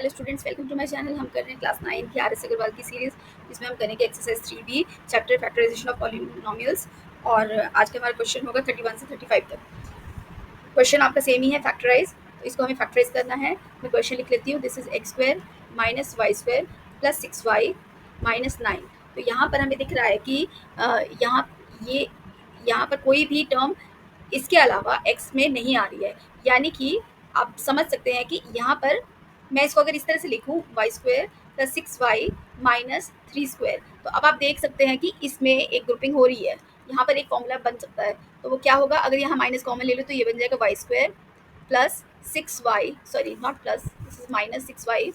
Hello students, welcome to my channel. हम कर रहे हैं क्लास 9 की आर एस अग्रवाल की सीरीज़, जिसमें हम करेंगे exercise 3B chapter factorization of polynomials. और आज का हमारा क्वेश्चन होगा 31 से 35 तक। क्वेश्चन आपका सेम ही है, फैक्टराइज। तो इसको हमें फैक्टराइज करना है। मैं क्वेश्चन लिख लेती हूँ। This is x square minus y square plus 6y minus 9। तो यहाँ पर हमें दिख रहा है कि यहाँ पर कोई भी टर्म इसके अलावा x में नहीं आ रही है, यानी कि आप समझ सकते हैं कि यहाँ पर मैं इसको अगर इस तरह से लिखूं y square plus 6y minus 3 square, तो अब आप देख सकते हैं कि इसमें एक ग्रुपिंग हो रही है। यहाँ पर एक फॉर्मूला बन सकता है। तो वो क्या होगा, अगर यहाँ माइनस कॉमन ले लो तो ये बन जाएगा y square plus 6y, sorry not plus, this is minus 6y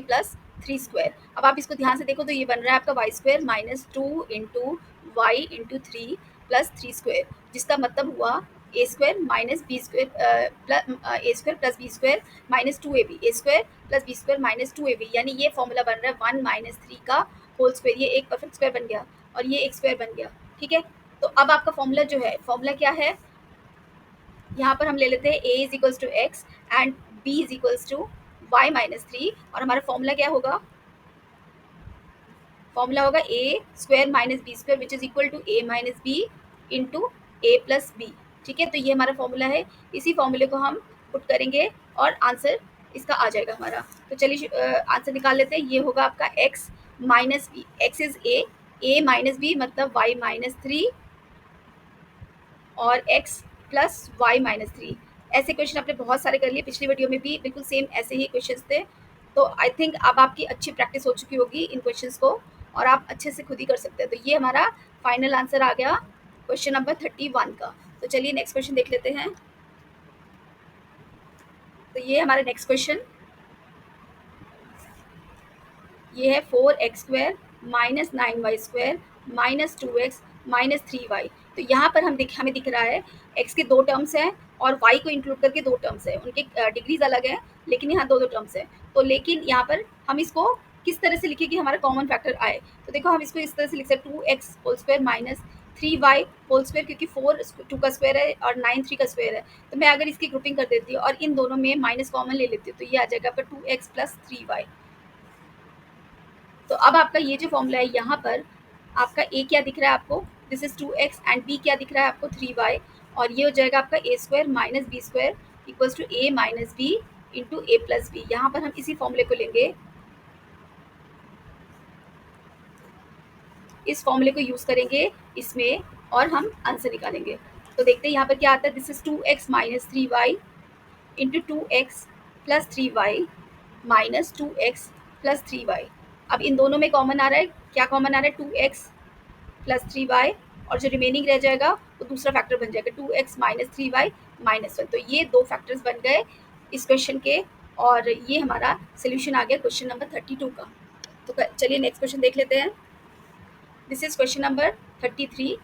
plus 3 square. अब आप इसको ध्यान से देखो तो ये बन रहा है आपका Y square minus 2 into Y into 3 plus 3 square, जिसका मतलब हुआ A square minus B square A square plus B square minus 2ab, A square plus B square minus 2ab। यानी ये फॉर्मूला बन रहा है 1 माइनस 3 का होल स्क्वायर। ये एक परफेक्ट स्क्वायर बन गया और ये एक स्क्वायर बन गया। ठीक है, तो अब आपका फॉर्मूला जो है, फॉर्मूला क्या है, यहाँ पर हम ले लेते हैं a is equals to X and b is equals to Y minus 3। और हमारा फॉर्मूला क्या होगा, फॉर्मूला होगा A square minus B square which is equal to A minus B into A plus B. ठीक है, तो ये हमारा फॉर्मूला है। इसी फॉर्मूले को हम पुट करेंगे और आंसर इसका आ जाएगा हमारा। तो चलिए आंसर निकाल लेते हैं। ये होगा आपका x minus b, x is a minus b मतलब y माइनस 3 और x प्लस वाई माइनस 3। ऐसे क्वेश्चन आपने बहुत सारे कर लिए, पिछली वीडियो में भी बिल्कुल सेम ऐसे ही क्वेश्चंस थे। तो आई थिंक अब आपकी अच्छी प्रैक्टिस हो चुकी होगी इन क्वेश्चंस को और आप अच्छे से खुद ही कर सकते हैं। तो ये हमारा फाइनल आंसर आ गया क्वेश्चन नंबर 31 का। तो चलिए नेक्स्ट क्वेश्चन देख लेते हैं। तो ये हमारा नेक्स्ट क्वेश्चन, ये है 4x square minus 9y square minus 2x minus 3y। तो यहाँ पर हमें दिख रहा है x के दो टर्म्स हैं और y को इंक्लूड करके दो टर्म्स हैं। उनके डिग्रीज अलग हैं, लेकिन यहाँ दो टर्म्स हैं। तो लेकिन यहाँ पर हम इसको किस तरह से लिखें कि हमारा कॉमन फैक्टर आए। तो देखो हम इसको इस तरह से लिख सकते हैं 2x whole square minus 3y whole square, क्योंकि 4 2 का स्क्वायर है और 9 3 का स्क्वायर है। तो मैं अगर इसकी ग्रुपिंग कर देती हूँ और इन दोनों में माइनस कॉमन ले लेती हूँ तो ये आ जाएगा आपका 2x प्लस 3y। तो अब आपका ये जो फॉर्मूला है, यहाँ पर आपका a क्या दिख रहा है आपको, this is 2x and b क्या दिख रहा है आपको 3y। और ये हो जाएगा आपका a square minus B square equals to a minus B into A plus b. यहाँ पर हम इसी फॉर्मूले को लेंगे, इस फॉर्मूले को यूज करेंगे इसमें और हम आंसर निकालेंगे। तो देखते हैं यहाँ पर क्या आता है। This is 2x minus 3y into 2x plus 3y minus 2x plus 3y। अब इन दोनों में कॉमन आ रहा है, क्या कॉमन आ रहा है, 2x प्लस 3y, और जो रिमेनिंग रह जाएगा वो दूसरा फैक्टर बन जाएगा 2x माइनस 3y माइनस 1। तो ये दो फैक्टर्स बन गए इस क्वेश्चन के और ये हमारा सोल्यूशन आ गया क्वेश्चन नंबर 32 का। तो चलिए नेक्स्ट क्वेश्चन देख लेते हैं। This is question number 33।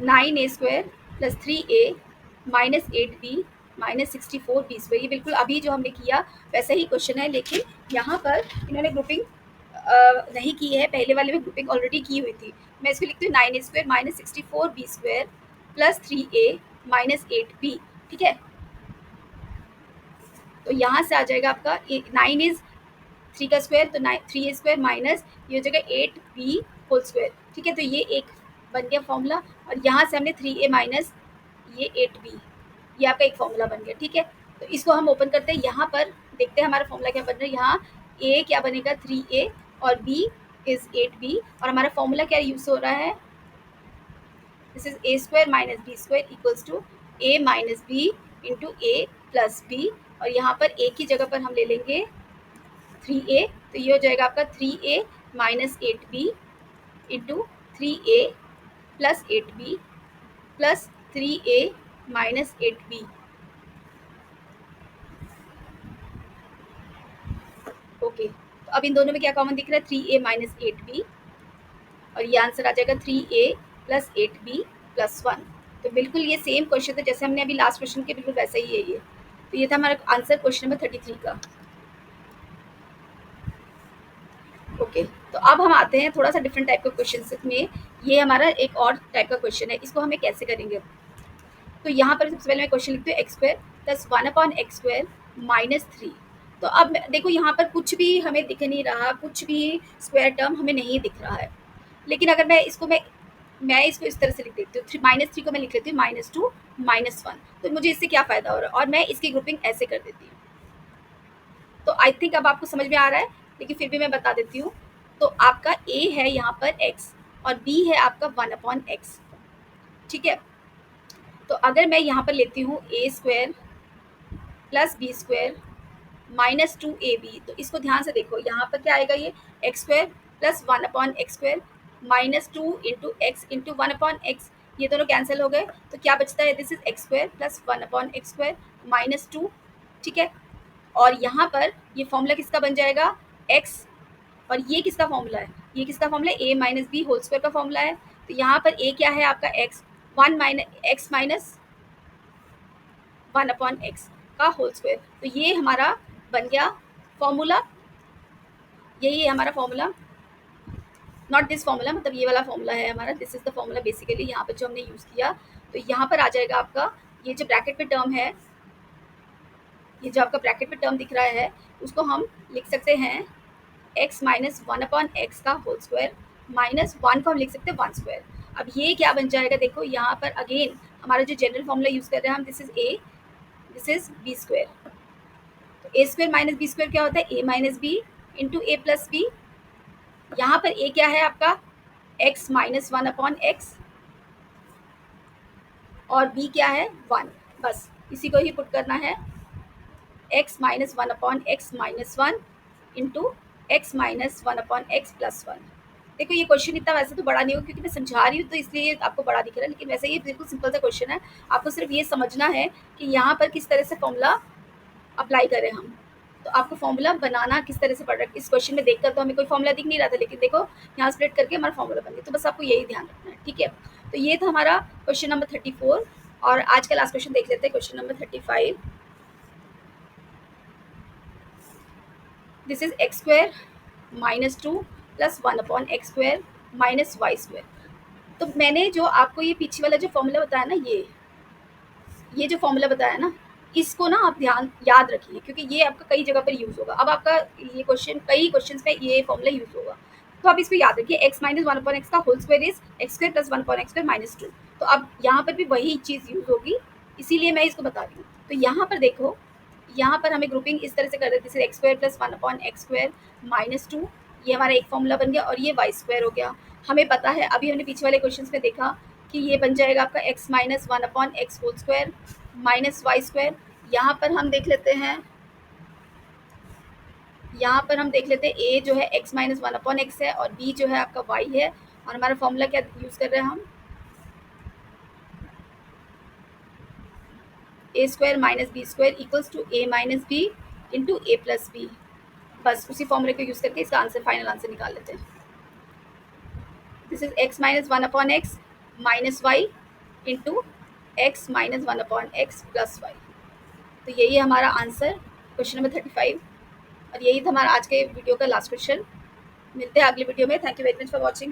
9a square plus 3a minus 8b minus 64b square. ये बिल्कुल अभी जो हमने किया वैसा ही क्वेश्चन है, लेकिन यहाँ पर इन्होंने ग्रुपिंग नहीं की है। पहले वाले में ग्रुपिंग ऑलरेडी की हुई थी। मैं इसको लिखती हूँ 9a square minus 64b square plus 3a minus 8b। ठीक है, तो यहाँ से आ जाएगा आपका 9 इज 3 का स्क्वायर, तो 3a स्क्वायर माइनस ये हो जाएगा 8b होल स्क्वायर। ठीक है, तो ये एक बन गया फॉर्मूला और यहाँ से हमने 3a माइनस ये 8b, ये आपका एक फॉर्मूला बन गया। ठीक है, तो इसको हम ओपन करते हैं। यहाँ पर देखते हैं हमारा फॉर्मूला क्या बन रहा है। यहाँ a क्या बनेगा 3a और b इज 8b और हमारा फॉर्मूला क्या यूज हो रहा है, this is a square minus b square equals to a minus b into a plus b। और यहाँ पर a की जगह पर हम ले लेंगे 3a, तो ये हो जाएगा आपका 3a minus 8b into 3a plus 8b plus 3a minus 8b। Okay, तो अब इन दोनों में क्या कॉमन दिख रहा है, 3a माइनस 8b और ये आंसर आ जाएगा 3a प्लस 8b प्लस 1। तो बिल्कुल ये सेम क्वेश्चन था जैसे हमने अभी लास्ट क्वेश्चन के, बिल्कुल वैसा ही है ये। तो ये था हमारा आंसर क्वेश्चन नंबर 33 का। ओके, तो अब हम आते हैं थोड़ा सा डिफरेंट टाइप का क्वेश्चन में। ये हमारा एक और टाइप का क्वेश्चन है, इसको हमें कैसे करेंगे। तो यहाँ पर सबसे पहले मैं क्वेश्चन लिखती हूँ x square plus 1/x² minus 3। तो अब देखो यहाँ पर कुछ भी हमें दिख नहीं रहा, कुछ भी स्क्वायर टर्म हमें नहीं दिख रहा है। लेकिन अगर मैं इसको इस तरह से लिख देती हूँ, -3 को मैं लिख लेती हूँ -2 -1। तो मुझे इससे क्या फ़ायदा हो रहा है, और मैं इसकी ग्रुपिंग ऐसे कर देती हूँ। तो आई थिंक अब आपको समझ में आ रहा है, लेकिन फिर भी मैं बता देती हूँ। तो आपका a है यहाँ पर x और b है आपका 1/x, ठीक है। तो अगर मैं यहाँ पर लेती हूँ a² प्लस b² -2ab, तो इसको ध्यान से देखो, यहाँ पर क्या आएगा, ये x² plus 1/x² -2 into x into 1/x, ये दोनों कैंसिल हो गए, तो क्या बचता है, this is x² plus 1/x² -2, ठीक है। और यहाँ पर ये फॉर्मूला किसका बन जाएगा, x, और ये किसका फॉर्मूला है, ये किसका फॉर्मूला है, a minus b whole square का फॉर्मूला है। तो यहाँ पर a क्या है आपका x, 1 माइनस 1/x का होल स्क्वायर। तो ये हमारा बन गया फॉर्मूला, यही है हमारा फॉर्मूला, नॉट दिस फॉर्मूला, मतलब ये वाला फॉर्मूला है हमारा, this is the formula basically यहाँ पर जो हमने यूज़ किया। तो यहाँ पर आ जाएगा आपका ये जो ब्रैकेट में टर्म है, ये जो आपका ब्रैकेट में टर्म दिख रहा है, उसको हम लिख सकते हैं x माइनस 1/x का होल स्क्वायर -1 को हम लिख सकते हैं 1 स्क्वायर। अब ये क्या बन जाएगा, देखो यहाँ पर अगेन हमारा जो जनरल फॉर्मूला यूज़ कर रहे हैं हम, this is a, this is b²। तो a² माइनस b² क्या होता है, a minus B into A plus b. यहाँ पर a क्या है आपका x माइनस 1/x और b क्या है 1, बस इसी को ही पुट करना है, x minus 1/x -1 into x minus 1/x plus 1। देखो ये क्वेश्चन इतना वैसे तो बड़ा नहीं हो, क्योंकि मैं समझा रही हूँ तो इसलिए आपको बड़ा दिख रहा है, लेकिन वैसे ये बिल्कुल सिंपल सा क्वेश्चन है। आपको सिर्फ ये समझना है कि यहाँ पर किस तरह से फॉर्मूला अप्लाई करें हम। तो आपको फॉर्मूला बनाना किस तरह से पड़ रहा है, इस क्वेश्चन में देखकर तो हमें कोई फॉर्मूला दिख नहीं रहा था, लेकिन देखो यहाँ स्प्लिट करके हमारा फॉर्मूला बन गया। तो बस आपको यही ध्यान रखना है, ठीक है। तो ये था हमारा क्वेश्चन नंबर 34, और आज का लास्ट क्वेश्चन देख लेते हैं, question number 35। This is x² -2 plus 1/x² minus y²। तो मैंने जो आपको ये पीछे वाला जो फॉर्मूला बताया ना, ये जो फॉर्मूला बताया ना, इसको ना आप याद रखिए, क्योंकि ये आपका कई जगह पर यूज़ होगा। अब आपका ये क्वेश्चन, कई क्वेश्चंस में ये फॉर्मूला यूज़ होगा, तो आप इसको याद रखिए, x माइनस 1/x का whole square is x² plus 1/x² -2। तो अब यहाँ पर भी वही चीज़ यूज़ होगी, इसीलिए मैं इसको बता रही हूँ। तो यहाँ पर देखो, यहाँ पर हमें ग्रुपिंग इस तरह से कर देते हैं, x² प्लस 1/x² -2, ये हमारा एक फॉर्मूला बन गया, और ये y² हो गया। हमें पता है, अभी हमने पीछे वाले क्वेश्चंस में देखा कि ये बन जाएगा आपका x minus 1/x whole square minus y²। यहाँ पर हम देख लेते हैं, यहाँ पर हम देख लेते हैं a जो है x माइनस 1/x है, और b जो है आपका y है, और हमारा फॉर्मूला क्या यूज़ कर रहे हैं हम, a² minus b² equals to a minus B into A plus b. बस उसी फॉर्मूले को यूज़ करके इसका आंसर, फाइनल आंसर निकाल लेते हैं। This is x minus 1/x minus y into x minus 1/x plus y. तो यही है हमारा आंसर, क्वेश्चन नंबर 35, और यही था हमारा आज के वीडियो का लास्ट क्वेश्चन। मिलते हैं अगले वीडियो में। Thank you very much for watching.